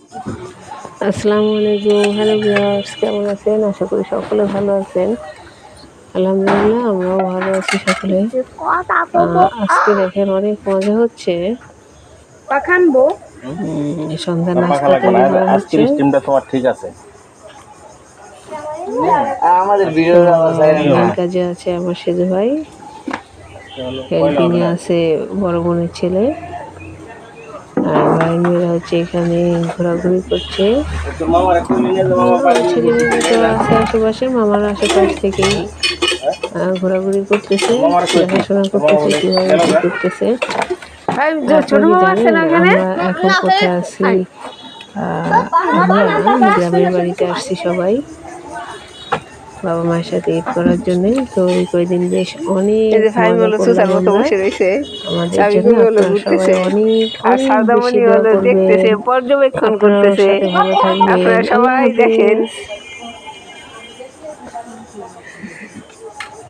আসসালামু আলাইকুম। Hello viewers, কেমন আছেন? আশা করি সকলে ভালো আছেন। আলহামদুলিল্লাহ আমরাও ভালো আছি সকলে। আজকে দেখেন অনেক মজা হচ্ছে। সন্ধ্যার নাস্তা তৈরি করা হচ্ছে। ঠিক আছে। মেন কাজে আছে আমার সেজু ভাই, হেল্পিং এ আছে বড় বোনের ছেলে, আর ভাইয়ের মেয়েরা হচ্ছে এখানে ঘোরাঘুরি করছে। ছেলে মেয়ে দুটো আছে আশেপাশে, মামার আশেপাশ থেকেই ঘোরাঘুরি করতেছে, দেখাশোনা করতেছে কিভাবে কি করতেছে। আমরা এখন কোথায় আছি? আমরা গ্রামের বাড়িতে আসছি সবাই বাবা মায়ের সাথে ঈদ করার জন্য। তো এই কয়দিন বেশ অনেক মজা করলাম আমরা। আমাদের জন্য আপনারা সবাই অনেক অনেক বেশি দোয়া করবেন। পর্যবেক্ষণ আপনারা আমার করতেছে। সাথে ভালো থাকবেন। আপনারা আল্লাহ সবাই দেখেন। হাফেজ।